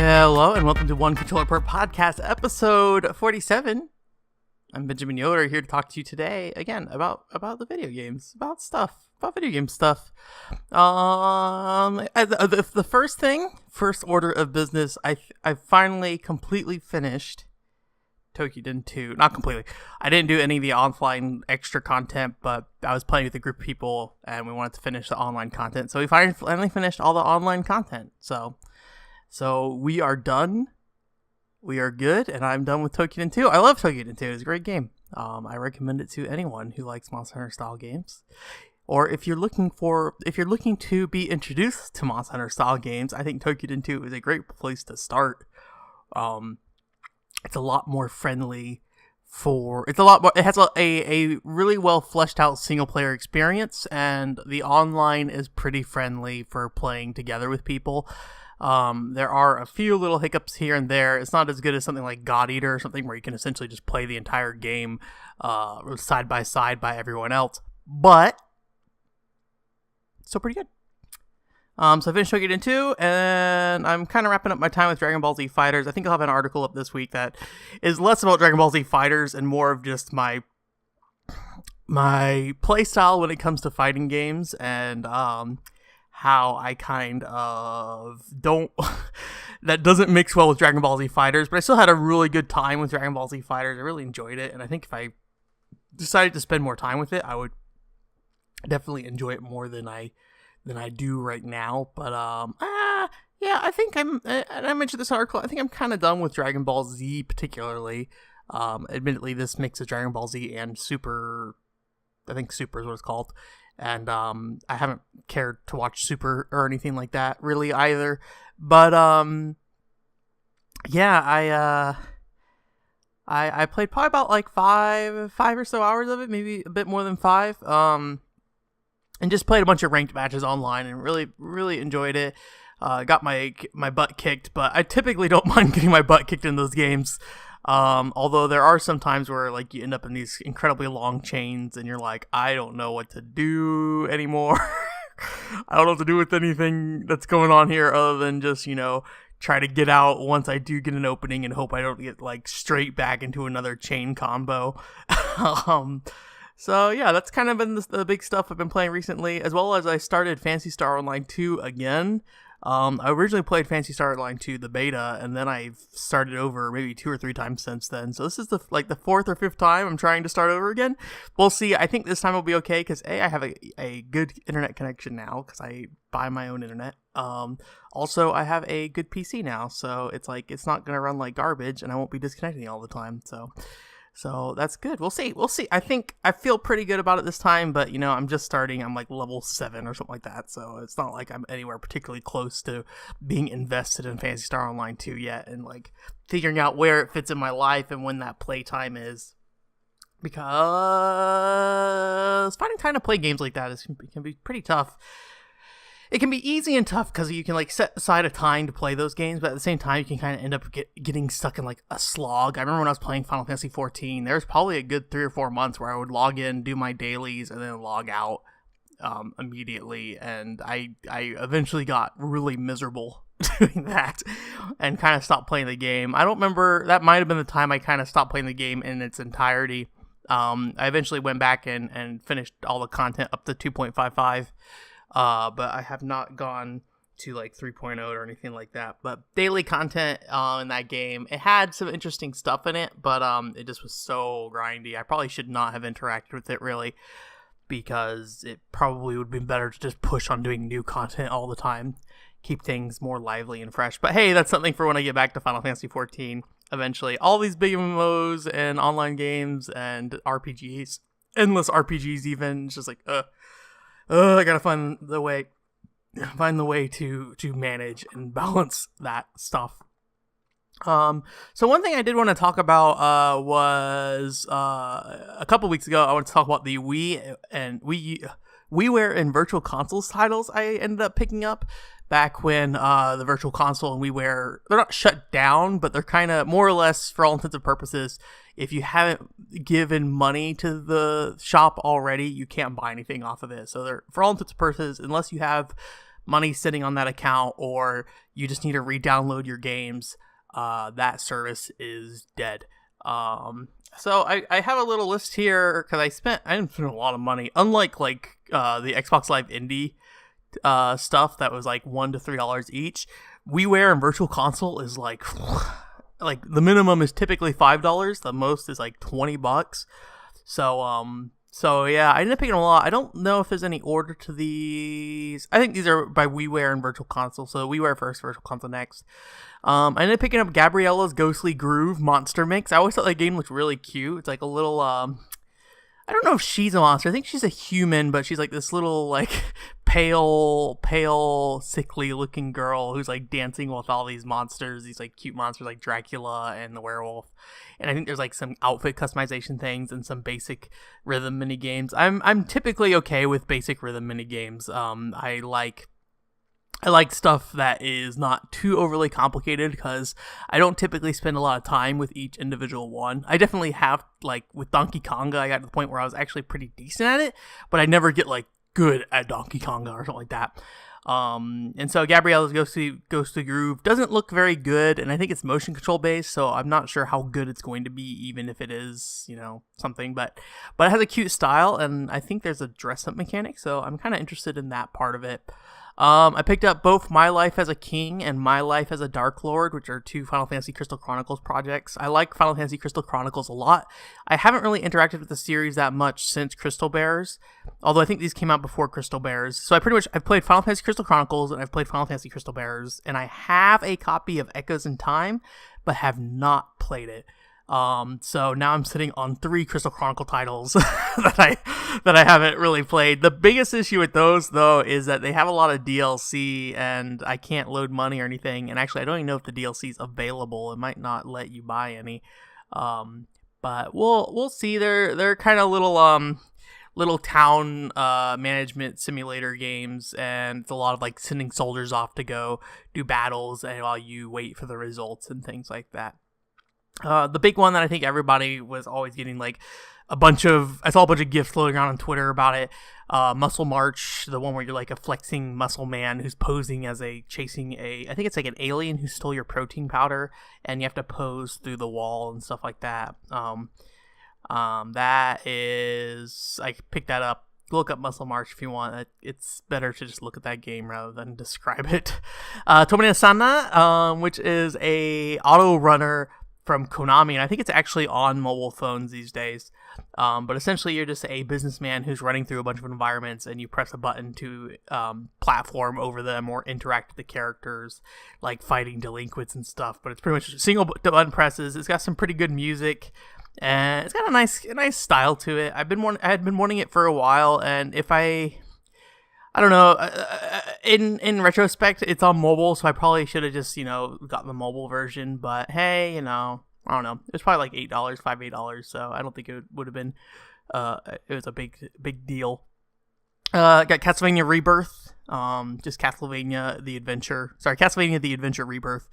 Hello and welcome to One Controller Per Podcast, episode 47. I'm Benjamin Yoder, here to talk to you today again about the video games, about video game stuff. The first order of business, I finally completely finished Tokiden 2. Not completely. I didn't do any of the offline extra content, but I was playing with a group of people and we wanted to finish the online content. So we finally finished all the online content. So we are done. We are good, and I'm done with Tokiden 2. I love Tokiden 2. It's a great game. I recommend it to anyone who likes Monster Hunter style games. Or if you're looking to be introduced to Monster Hunter style games, I think Tokiden 2 is a great place to start. It's a lot more friendly it has a really well fleshed out single player experience, and the online is pretty friendly for playing together with people. There are a few little hiccups here and there. It's not as good as something like God Eater or something where you can essentially just play the entire game side by side by everyone else, but still pretty good. So I finished Tokiden 2, and I'm kind of wrapping up my time with Dragon Ball Z Fighters. I think I'll have an article up this week that is less about Dragon Ball Z Fighters and more of just my play style when it comes to fighting games, and how I kind of don't that doesn't mix well with Dragon Ball Z Fighters, but I still had a really good time with Dragon Ball Z Fighters. I really enjoyed it, and I think if I decided to spend more time with it, I would definitely enjoy it more than I do right now. But yeah, I think and I mentioned this article, I think I'm kind of done with Dragon Ball Z particularly. Admittedly, this mix of Dragon Ball Z and Super, I think Super is what it's called. And I haven't cared to watch Super or anything like that really either. But yeah, I played probably about like five or so hours of it, maybe a bit more than 5. And just played a bunch of ranked matches online and really enjoyed it. Got my butt kicked, but I typically don't mind getting my butt kicked in those games. Although there are some times where like you end up in these incredibly long chains and you're like, I don't know what to do anymore. I don't know what to do with anything that's going on here other than just, try to get out once I do get an opening and hope I don't get like straight back into another chain combo. So yeah, that's kind of been the big stuff I've been playing recently, as well as I started Phantasy Star Online 2 again. I originally played Phantasy Star Online 2, the beta, and then I've started over maybe 2 or 3 times since then. So this is the 4th or 5th time I'm trying to start over again. We'll see. I think this time will be okay because I have a good internet connection now because I buy my own internet. Also, I have a good PC now, so it's not gonna run like garbage, and I won't be disconnecting all the time. So that's good. We'll see. I think I feel pretty good about it this time, but I'm just starting. I'm like level 7 or something like that. So it's not like I'm anywhere particularly close to being invested in Phantasy Star Online 2 yet, and like figuring out where it fits in my life and when that playtime is. Because finding time to play games like that can be pretty tough. It can be easy and tough because you can like set aside a time to play those games, but at the same time you can kind of end up getting stuck in like a slog. I remember when I was playing Final Fantasy 14, there was probably a good 3 or 4 months where I would log in, do my dailies, and then log out immediately, and I eventually got really miserable doing that and kind of stopped playing the game. I don't remember, that might have been the time I kind of stopped playing the game in its entirety. I eventually went back and finished all the content up to 2.55. But I have not gone to like 3.0 or anything like that. But daily content in that game, it had some interesting stuff in it, but it just was so grindy. I probably should not have interacted with it really, because it probably would be better to just push on doing new content all the time, keep things more lively and fresh. But hey, that's something for when I get back to Final Fantasy 14 eventually. All these big MMOs and online games and RPGs, endless RPGs even, it's just like I gotta find the way to manage and balance that stuff. So one thing I did want to talk about was a couple weeks ago. I want to talk about the WiiWare and Virtual Console titles I ended up picking up back when the Virtual Console and WiiWare, they're not shut down, but they're kind of more or less, for all intents and purposes, if you haven't given money to the shop already, you can't buy anything off of it. So they're, for all intents and purposes, unless you have money sitting on that account or you just need to re-download your games, that service is dead. So I have a little list here because I didn't spend a lot of money. Unlike like the Xbox Live Indie stuff that was like $1 to $3 each. WiiWare and Virtual Console is like the minimum is typically $5. The most is like $20. So yeah, I ended up picking a lot. I don't know if there's any order to these. I think these are by WiiWare and Virtual Console. So WiiWare first, Virtual Console next. I ended up picking up Gabriella's Ghostly Groove Monster Mix. I always thought that game looked really cute. It's like a little I don't know if she's a monster. I think she's a human, but she's like this little like pale, sickly looking girl who's like dancing with all these monsters, these like cute monsters like Dracula and the werewolf. And I think there's like some outfit customization things and some basic rhythm mini games. I'm typically okay with basic rhythm mini games. I like stuff that is not too overly complicated because I don't typically spend a lot of time with each individual one. I definitely have, like, with Donkey Konga, I got to the point where I was actually pretty decent at it, but I never get, like, good at Donkey Konga or something like that. And so Gabriella's Ghostly Groove doesn't look very good, and I think it's motion control based, so I'm not sure how good it's going to be, even if it is, something, but it has a cute style, and I think there's a dress-up mechanic, so I'm kind of interested in that part of it. I picked up both My Life as a King and My Life as a Dark Lord, which are two Final Fantasy Crystal Chronicles projects. I like Final Fantasy Crystal Chronicles a lot. I haven't really interacted with the series that much since Crystal Bears, although I think these came out before Crystal Bears. So I've played Final Fantasy Crystal Chronicles and I've played Final Fantasy Crystal Bears, and I have a copy of Echoes in Time, but have not played it. So now I'm sitting on 3 Crystal Chronicle titles that I haven't really played. The biggest issue with those, though, is that they have a lot of DLC, and I can't load money or anything. And actually, I don't even know if the DLC is available. It might not let you buy any. But we'll see. They're kind of little town management simulator games, and it's a lot of like sending soldiers off to go do battles, and while you wait for the results and things like that. The big one that I think everybody was always getting like I saw a bunch of GIFs floating around on Twitter about it. Muscle March, the one where you're like a flexing muscle man who's posing as chasing I think it's like an alien who stole your protein powder, and you have to pose through the wall and stuff like that. That is, I picked that up. Look up Muscle March if you want. It's better to just look at that game rather than describe it. Tomine Sana, which is a auto runner from Konami, and I think it's actually on mobile phones these days. But essentially, you're just a businessman who's running through a bunch of environments, and you press a button to platform over them or interact with the characters, like fighting delinquents and stuff. But it's pretty much single button presses. It's got some pretty good music, and it's got a nice style to it. I had been wanting it for a while, and if I don't know. In retrospect, it's on mobile, so I probably should have just gotten the mobile version. But hey, I don't know. It was probably like $8, so I don't think it would have been. It was a big deal. Got Castlevania Rebirth. Just Castlevania the Adventure. Sorry, Castlevania the Adventure Rebirth.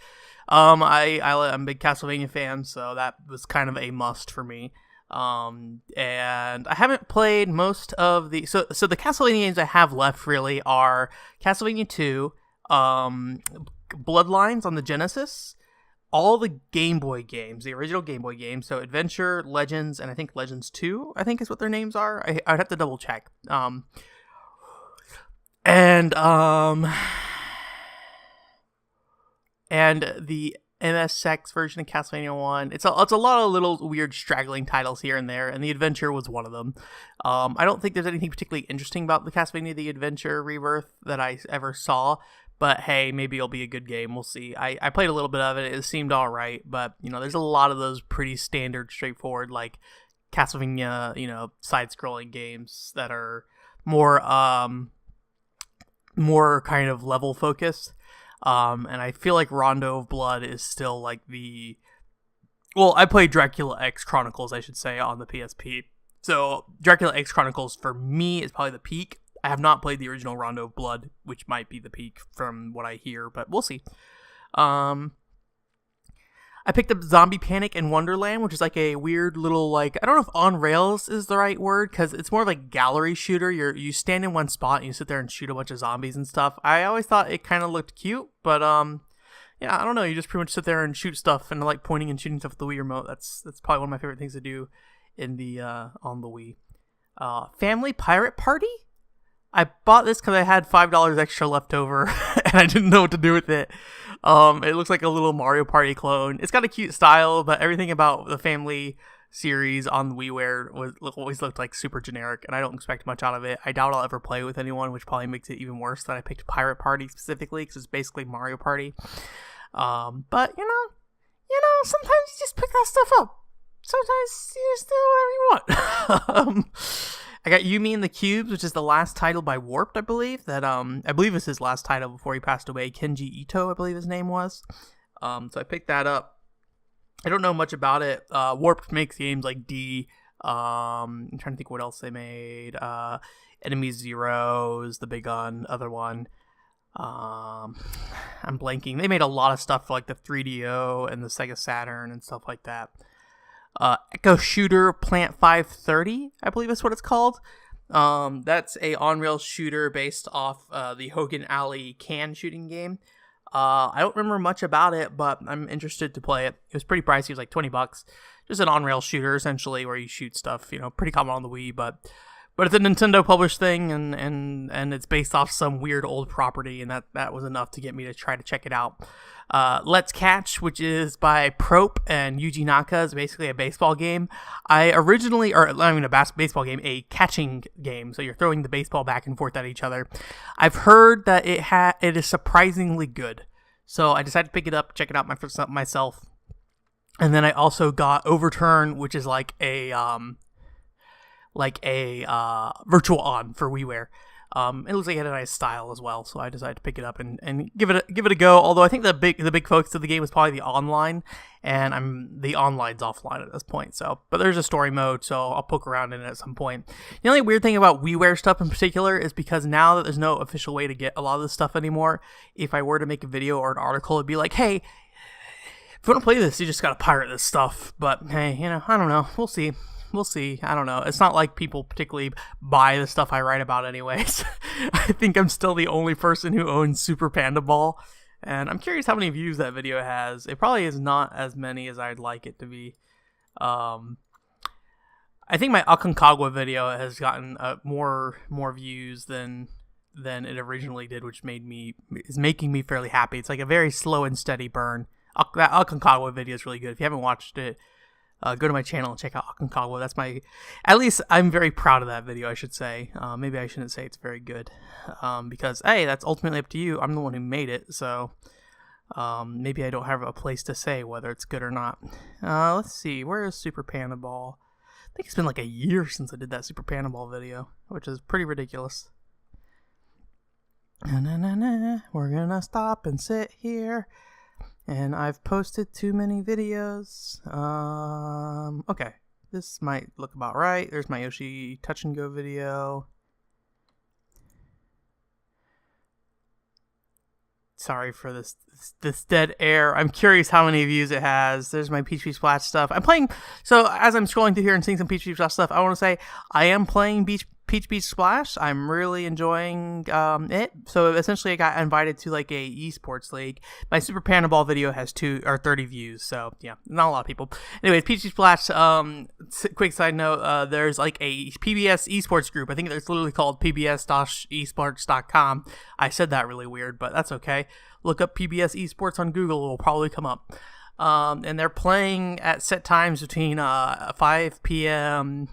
I'm a big Castlevania fan, so that was kind of a must for me. And I haven't played most of the so the Castlevania games I have left really are Castlevania 2, Bloodlines on the Genesis, all the Game Boy games, the original Game Boy games, so Adventure, Legends, and I think Legends 2, I think is what their names are. I'd have to double check. And the MSX version of Castlevania 1. It's a lot of little weird straggling titles here and there, and the Adventure was one of them. I don't think there's anything particularly interesting about the Castlevania the Adventure Rebirth that I ever saw, but hey, maybe it'll be a good game. We'll see. I played a little bit of it. It seemed all right, but there's a lot of those pretty standard, straightforward, like Castlevania, side-scrolling games that are more kind of level focused. And I feel like Rondo of Blood is still like I played Dracula X Chronicles, I should say, on the PSP. So Dracula X Chronicles for me is probably the peak. I have not played the original Rondo of Blood, which might be the peak from what I hear, but we'll see. I I picked up Zombie Panic in Wonderland, which is like a weird little, like, I don't know if on rails is the right word, because it's more like gallery shooter. You stand in one spot and you sit there and shoot a bunch of zombies and stuff. I always thought it kind of looked cute, but yeah, I don't know. You just pretty much sit there and shoot stuff, and I like pointing and shooting stuff with the Wii remote. That's probably one of my favorite things to do in the on the Wii. Family Pirate Party. I bought this because I had $5 extra left over, and I didn't know what to do with it. It looks like a little Mario Party clone. It's got a cute style, but everything about the Family series on WiiWare always looked like super generic, and I don't expect much out of it. I doubt I'll ever play with anyone, which probably makes it even worse that I picked Pirate Party specifically, because it's basically Mario Party. But you know, sometimes you just pick that stuff up. Sometimes you just do whatever you want. I got Yumi and the Cubes, which is the last title by Warped, I believe. That I believe is his last title before he passed away. Kenji Ito, I believe his name was. So I picked that up. I don't know much about it. Warped makes games like D. I'm trying to think what else they made. Enemy Zero is the big other one. I'm blanking. They made a lot of stuff for like the 3DO and the Sega Saturn and stuff like that. Echo Shooter Plant 530, I believe is what it's called. That's a on-rail shooter based off the Hogan Alley can shooting game. I don't remember much about it, but I'm interested to play it. It was pretty pricey. It was like $20. Just an on-rail shooter, essentially, where you shoot stuff. You know, pretty common on the Wii, but it's a Nintendo published thing, and it's based off some weird old property, and that was enough to get me to try to check it out. Let's Catch, which is by Prope and Yuji Naka, is basically a baseball game. Baseball game, a catching game. So you're throwing the baseball back and forth at each other. I've heard that it is surprisingly good. So I decided to pick it up, check it out myself. And then I also got Overturn, which is like a virtual on for WiiWare. It looks like it had a nice style as well, so I decided to pick it up and give it a go. Although I think the big focus of the game was probably the online, and the online's offline at this point. So, but there's a story mode, so I'll poke around in it at some point. The only weird thing about WiiWare stuff in particular is because now that there's no official way to get a lot of this stuff anymore, if I were to make a video or an article, it'd be like, hey, if you want to play this, you just gotta pirate this stuff. But hey, I don't know. We'll see. I don't know. It's not like people particularly buy the stuff I write about anyways. I think I'm still the only person who owns Super Panda Ball. And I'm curious how many views that video has. It probably is not as many as I'd like it to be. I think my Aconcagua video has gotten more views than it originally did, which is making me fairly happy. It's like a very slow and steady burn. That Aconcagua video is really good. If you haven't watched it, go to my channel and check out Aconcagua. At least I'm very proud of that video, I should say. Maybe I shouldn't say it's very good, because, hey, that's ultimately up to you. I'm the one who made it, so maybe I don't have a place to say whether it's good or not. Let's see, where is Super Panda Ball? I think it's been like a year since I did that Super Panda Ball video, which is pretty ridiculous. We're gonna stop and sit here. And I've posted too many videos. Okay. This might look about right. There's my Yoshi Touch and Go video. Sorry for this dead air. I'm curious how many views it has. There's my Peach Beach Splash stuff. I'm playing... So, as I'm scrolling through here and seeing some Peach Beach Splash stuff, I want to say I am playing Peach Beach Splash. I'm really enjoying it. So essentially I got invited to like a esports league. My Super Panda Ball video has 30 views. So yeah, not a lot of people. Anyways, Peach Beach Splash, quick side note, there's like a PBS esports group. I think it's literally called pbs-esports.com. I said that really weird, but that's okay. Look up PBS esports on Google. It will probably come up. And they're playing at set times between 5 p.m.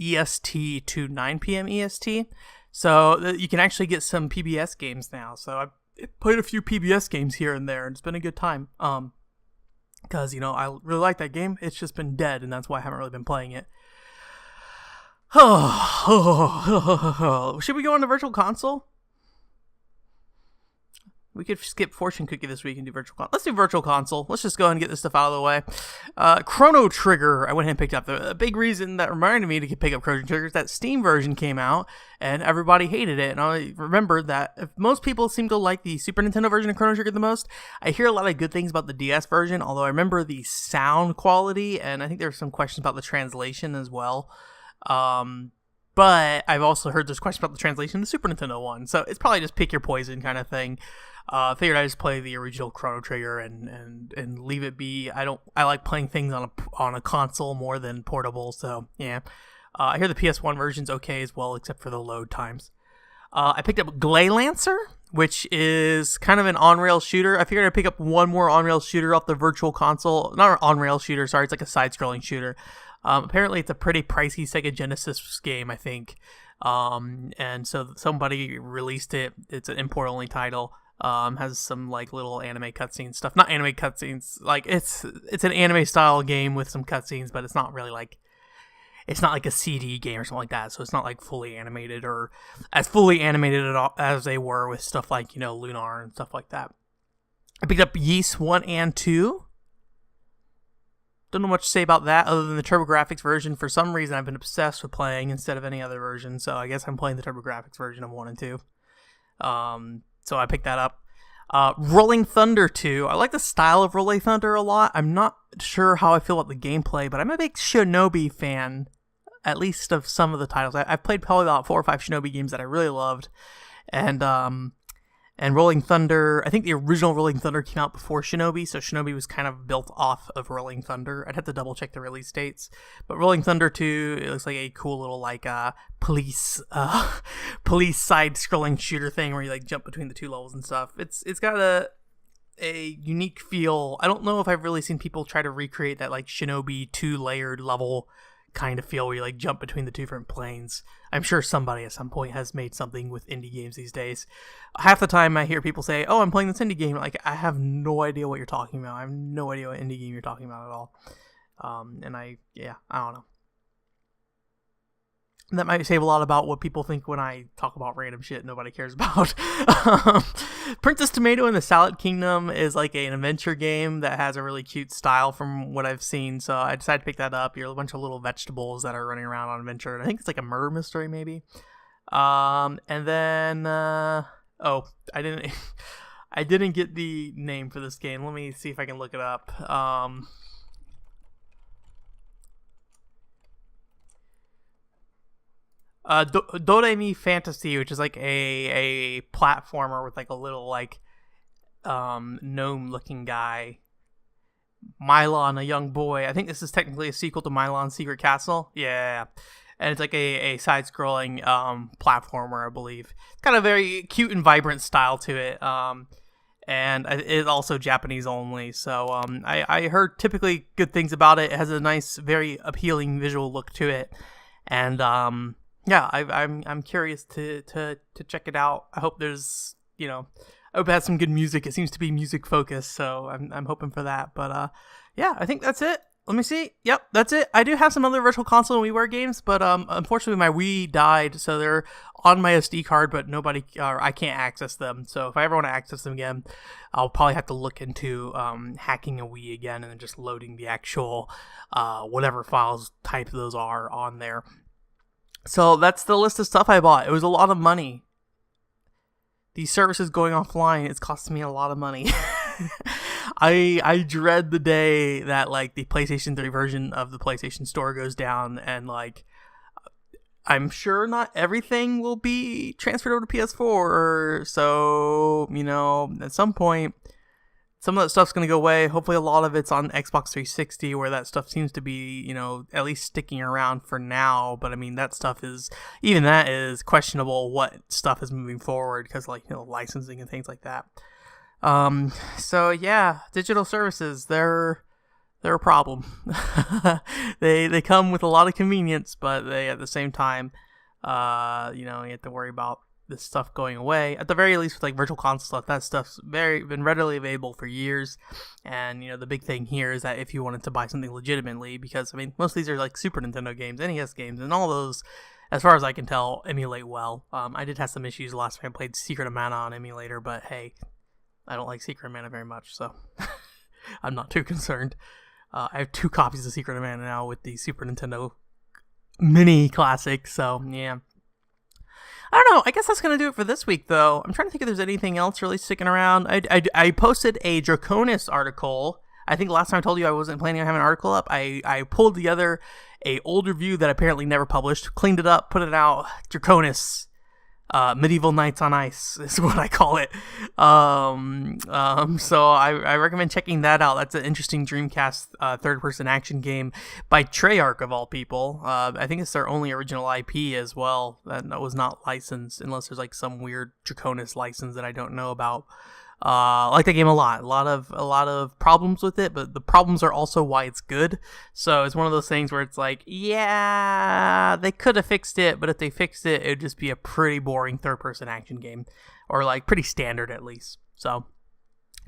EST to 9 p.m. EST. So you can actually get some PBS games now. So I've played a few PBS games here and there, and it's been a good time. Because, I really like that game. It's just been dead, and that's why I haven't really been playing it. Should we go on to Virtual Console? we could skip Fortune Cookie this week and do Virtual Console. Let's do Virtual Console. Let's just go ahead and get this stuff out of the way. Chrono Trigger, I went ahead and picked up. The big reason that reminded me to pick up Chrono Trigger is that Steam version came out, and everybody hated it. And I remembered that if most people seem to like the Super Nintendo version of Chrono Trigger the most, I hear a lot of good things about the DS version, although I remember the sound quality, and I think there's some questions about the translation as well. But I've also heard there's questions about the translation of the Super Nintendo one, so it's probably just pick your poison kind of thing. Figured I'd just play the original Chrono Trigger and leave it be. I like playing things on a console more than portable, so yeah. I hear the PS1 version's okay as well, except for the load times. I picked up Glaylancer, which is kind of an on-rail shooter. I figured I'd pick up one more on-rail shooter off the Virtual Console. Not an on-rail shooter, sorry, it's like a side-scrolling shooter. Apparently it's a pretty pricey Sega Genesis game, I think. And so somebody released it. It's an import-only title. Has some like little anime cutscene stuff. Not anime cutscenes. Like it's an anime-style game with some cutscenes, but it's not really like... It's not like a CD game or something like that, so it's not like fully animated or as fully animated at all as they were with stuff like, Lunar and stuff like that. I picked up Ys 1 and 2. Don't know much to say about that other than the TurboGrafx version. For some reason, I've been obsessed with playing instead of any other version, so I guess I'm playing the TurboGrafx version of 1 and 2. So I picked that up. Rolling Thunder 2. I like the style of Rolling Thunder a lot. I'm not sure how I feel about the gameplay, but I'm a big Shinobi fan, at least of some of the titles. I've played probably about 4 or 5 Shinobi games that I really loved, and Rolling Thunder, I think the original Rolling Thunder came out before Shinobi, so Shinobi was kind of built off of Rolling Thunder. I'd have to double check the release dates, but Rolling Thunder 2, it looks like a cool little police side-scrolling shooter thing where you like jump between the 2 levels and stuff. It's got a unique feel. I don't know if I've really seen people try to recreate that like Shinobi 2-layered level kind of feel where you like jump between the 2 different planes. I'm sure somebody at some point has made something with indie games these days. Half the time I hear people say, "Oh, I'm playing this indie game." Like, I have no idea what you're talking about. I have no idea what indie game you're talking about at all. I don't know. That might say a lot about what people think when I talk about random shit nobody cares about. Princess Tomato in the Salad Kingdom is like an adventure game that has a really cute style from what I've seen, so I decided to pick that up. You're a bunch of little vegetables that are running around on adventure, and I think it's like a murder mystery maybe. And then I didn't get the name for this game. Let me see if I can look it up. Doremi Fantasy, which is like a platformer with like a little like gnome looking guy. Mylon, a young boy. I think this is technically a sequel to Mylon's Secret Castle. Yeah. And it's like a side-scrolling platformer, I believe. It's got a very cute and vibrant style to it. And it's also Japanese only. So I heard typically good things about it. It has a nice, very appealing visual look to it. And yeah, I'm curious to check it out. I hope there's, I hope it has some good music. It seems to be music focused, so I'm hoping for that. But yeah, I think that's it. Let me see. Yep, that's it. I do have some other Virtual Console and WiiWare games, but unfortunately my Wii died, so they're on my SD card, but I can't access them. So if I ever want to access them again, I'll probably have to look into hacking a Wii again and then just loading the actual whatever files type those are on there. So that's the list of stuff I bought. It was a lot of money. These services going offline, it's costing me a lot of money. I dread the day that like the PlayStation 3 version of the PlayStation Store goes down, and like I'm sure not everything will be transferred over to PS4. So, at some point some of that stuff's going to go away. Hopefully a lot of it's on Xbox 360 where that stuff seems to be, at least sticking around for now. But I mean, that is questionable what stuff is moving forward because licensing and things like that. So yeah, digital services, they're a problem. They come with a lot of convenience, but they at the same time, you have to worry about this stuff going away. At the very least with like Virtual Console stuff, that stuff's been readily available for years. And the big thing here is that if you wanted to buy something legitimately, because I mean most of these are like Super Nintendo games, NES games, and all those, as far as I can tell, emulate well. I did have some issues last time I played Secret of Mana on emulator, but hey, I don't like Secret of Mana very much, so I'm not too concerned. I have 2 copies of Secret of Mana now with the Super Nintendo Mini Classic, so yeah. I don't know. I guess that's going to do it for this week, though. I'm trying to think if there's anything else really sticking around. I posted a Draconis article. I think last time I told you I wasn't planning on having an article up. I pulled together a old review that I apparently never published, cleaned it up, put it out. Draconis. Medieval Knights on Ice is what I call it. So I recommend checking that out. That's an interesting Dreamcast third-person action game by Treyarch of all people. I think it's their only original IP as well that was not licensed, unless there's like some weird Draconis license that I don't know about. I like that game a lot. A lot of problems with it, but the problems are also why it's good. So it's one of those things where it's like, yeah, they could have fixed it, but if they fixed it, it would just be a pretty boring third-person action game, or like pretty standard at least. So,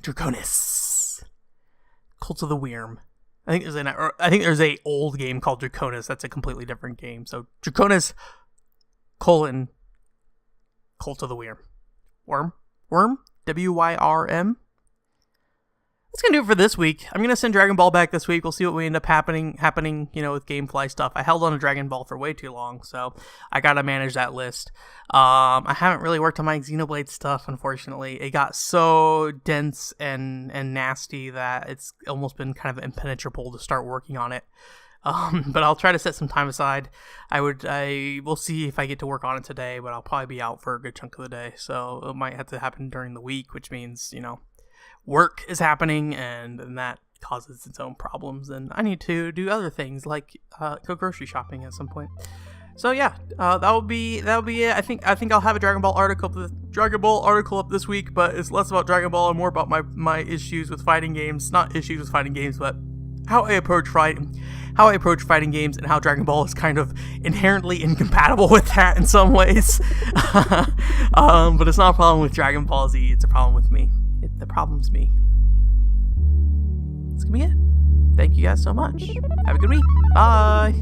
Draconis, Cult of the Wyrm. I think there's a old game called Draconis. That's a completely different game. So Draconis, Cult of the Wyrm. Worm. WYRM. That's gonna do it for this week. I'm gonna send Dragon Ball back this week. We'll see what we end up happening, with GameFly stuff. I held on to Dragon Ball for way too long, so I gotta manage that list. I haven't really worked on my Xenoblade stuff, unfortunately. It got so dense and nasty that it's almost been kind of impenetrable to start working on it. But I'll try to set some time aside. We'll see if I get to work on it today, but I'll probably be out for a good chunk of the day. So it might have to happen during the week, which means, work is happening and that causes its own problems. And I need to do other things like, go grocery shopping at some point. So yeah, that'll be it. I think I'll have a Dragon Ball article up this week, but it's less about Dragon Ball and more about my issues with fighting games. Not issues with fighting games, but how I approach fighting games and how Dragon Ball is kind of inherently incompatible with that in some ways. But it's not a problem with Dragon Ball Z, it's a problem with me. The problem's me. That's gonna be it. Thank you guys so much. Have a good week. Bye.